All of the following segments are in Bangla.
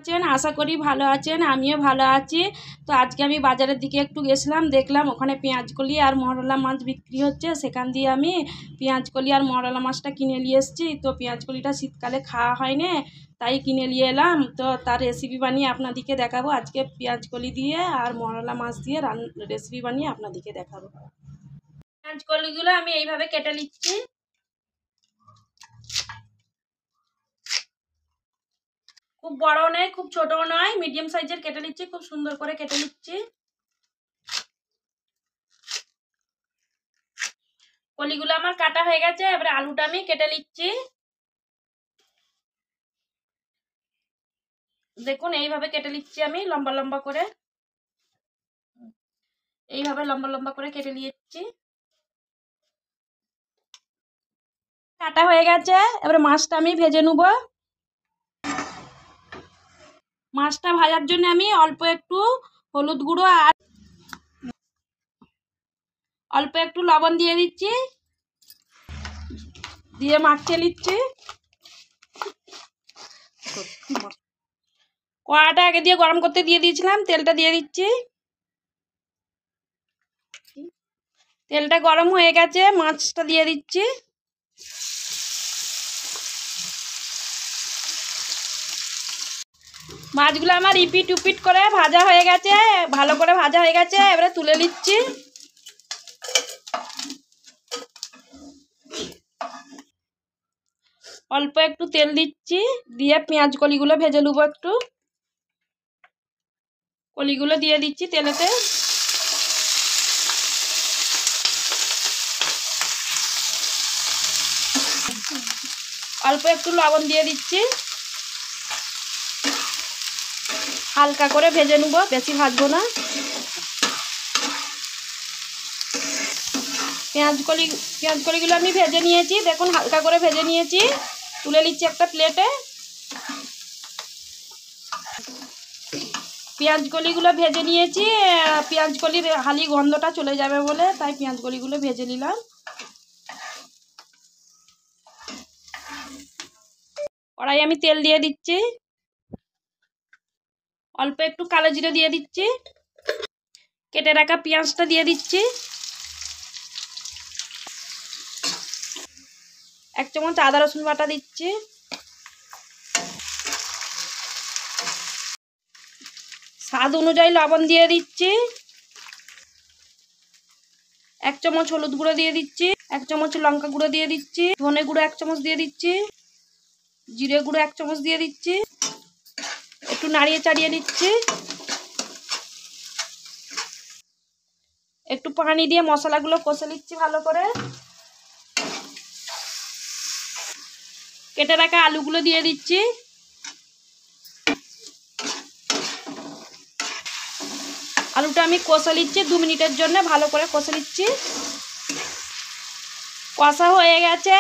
আছেন? আশা করি ভালো আছেন, আমিও ভালো আছি। তো আজকে আমি বাজারের দিকে একটু গেছিলাম, দেখলাম ওখানে পেঁয়াজকলি আর মরলা মাছ বিক্রি হচ্ছে। সেখান দিয়ে আমি পেঁয়াজকলি আর মরলা মাছটা কিনে নিয়ে এসেছি। তো পেঁয়াজকলিটা শীতকালে খাওয়া হয় না, তাই কিনে নিয়ে এলাম। তো তার রেসিপি বানিয়ে আপনাদেরকে দেখাবো। আজকে পেঁয়াজকলি দিয়ে আর মরলা মাছ দিয়ে রেসিপি বানিয়ে আপনাদেরকে দেখাবো। পেঁয়াজকলিগুলো আমি এইভাবে কেটে নিচ্ছি। খুব বড়ও নয়, খুব ছোটও নয়, মিডিয়াম সাইজের কেটে নিচ্ছি। খুব সুন্দর করে কেটে নিচ্ছি। কলিগুলো আমার কাটা হয়ে গেছে। এবারে আলুটা আমি কেটে নিচ্ছি। দেখুন এইভাবে কেটে নিচ্ছি আমি লম্বা লম্বা করে, এইভাবে লম্বা লম্বা করে কেটে নিচ্ছি। কাটা হয়ে গেছে। এবারে মাছটা আমি ভেজে নেব। মাছটা ভাজার জন্য আমি অল্প একটু হলুদ গুঁড়ো আর অল্প একটু লবণ দিয়ে দিচ্ছি, দিয়ে মাখিয়ে নিচ্ছি। কড়াটা আগে দিয়ে গরম করতে দিয়ে দিয়েছিলাম, তেলটা দিয়ে দিচ্ছি। তেলটা গরম হয়ে গেছে, মাছটা দিয়ে দিচ্ছি। মাছগুলো আমার ইপিট উপিট করে ভাজা হয়ে গেছে, ভালো করে ভাজা হয়ে গেছে। এবারে তুলে নিচ্ছি। অল্প একটু তেল দিচ্ছি, দিয়ে পেঁয়াজ কলিগুলো ভেজে নেবো একটু। কলিগুলো দিয়ে দিচ্ছি তেলেতে। অল্প একটু লবণ দিয়ে দিচ্ছি। হালকা করে ভেজে নেবো, বেশি ভাজবো না। পেঁয়াজ কলিগুলো আমি ভেজে নিয়েছি, দেখুন হালকা করে ভেজে নিয়েছি। তুলে নিচ্ছি একটা প্লেটে। পেঁয়াজ কলিগুলো ভেজে নিয়েছি, পেঁয়াজ কলির হালি গন্ধটা চলে যাবে বলে, তাই পেঁয়াজ কলিগুলো ভেজে নিলাম। কড়াই আমি তেল দিয়ে দিচ্ছি, অল্প একটু কালো জিরে দিয়ে দিচ্ছি, কেটে রাখা পেঁয়াজটা দিয়ে দিচ্ছি। 1 চামচ আদা রসুন বাটা দিচ্ছি। স্বাদ অনুযায়ী লবণ দিয়ে দিচ্ছি। 1 চামচ হলুদ গুঁড়ো দিয়ে দিচ্ছি। 1 চামচ লঙ্কা গুঁড়ো দিয়ে দিচ্ছি। ধনে গুঁড়ো 1 চামচ দিয়ে দিচ্ছি। জিরে গুঁড়ো 1 চামচ দিয়ে দিচ্ছি। একটু নাড়িয়ে চাড়িয়ে নিচ্ছি। একটু পানি দিয়ে মশলাগুলো কষে নিচ্ছি ভালো করে। কেটে রাখা আলুগুলো দিয়ে দিচ্ছি। আলুটা আমি কষে নিচ্ছি 2 মিনিটের জন্য, ভালো করে কষে নিচ্ছি। কষা হয়ে গেছে,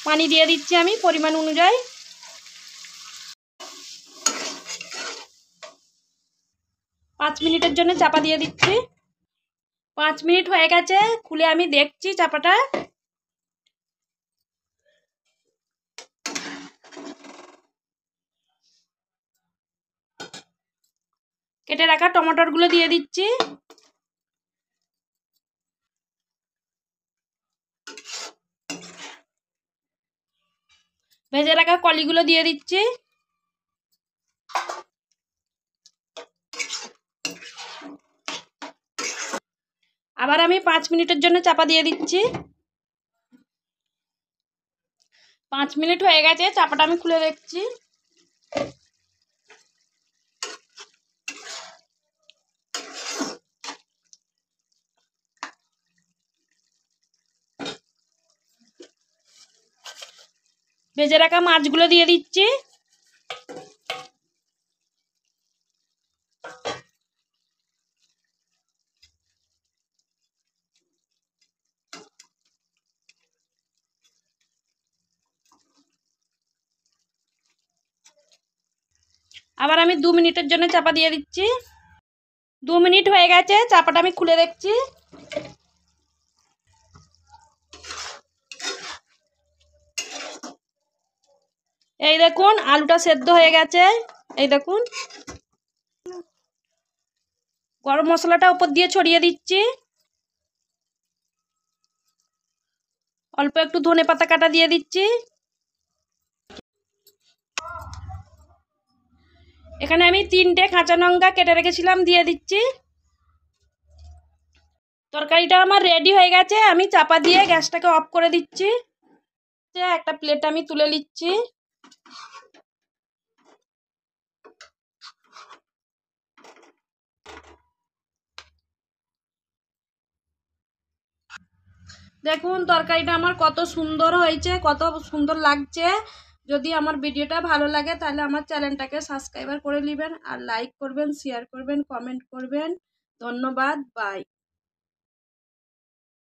পানি দিয়ে দিচ্ছি আমি পরিমাণ অনুযায়ী। 5 মিনিটের জন্য চাপা দিয়ে দিচ্ছি। 5 মিনিট হয়ে গেছে, খুলে আমি দেখছি চাপাটা। কেটে রাখা টমেটোগুলো দিয়ে দিচ্ছি। ভেজে রাখা কলিগুলো দিয়ে দিচ্ছি। আবার আমি 5 মিনিটের জন্য চাপা দিয়ে দিচ্ছি। 5 মিনিট হয়ে গেছে, চাপাটা আমি খুলে দেখছি। ভেজে রাখা মাছগুলো দিয়ে দিচ্ছি। আবার আমি 2 মিনিটের জন্য চাপা দিয়ে দিচ্ছি। 2 মিনিট হয়ে গেছে, চাপাটা আমি খুলে দেখছি। এই দেখুন আলুটা সেদ্ধ হয়ে গেছে। এই দেখুন গরম মশলাটা উপর দিয়ে ছড়িয়ে দিচ্ছি। অল্প একটু ধনেপাতা কাটা দিয়ে দিচ্ছি। এখানে আমি 3টে কাঁচা লঙ্কা কেটে রেখেছিলাম দিয়ে দিচ্ছি। তরকারিটা আমার রেডি হয়ে গেছে, আমি চাপা দিয়ে গ্যাসটাকে অফ করে দিচ্ছি। একটা প্লেট আমি তুলে নিচ্ছি। দেখুন তরকারিটা আমার কত সুন্দর হয়েছে, কত সুন্দর লাগছে। যদি আমার ভিডিওটা ভালো লাগে তাহলে আমার চ্যানেলটাকে সাবস্ক্রাইব করে নেবেন, আর লাইক করবেন, শেয়ার করবেন, কমেন্ট করবেন। ধন্যবাদ, বাই।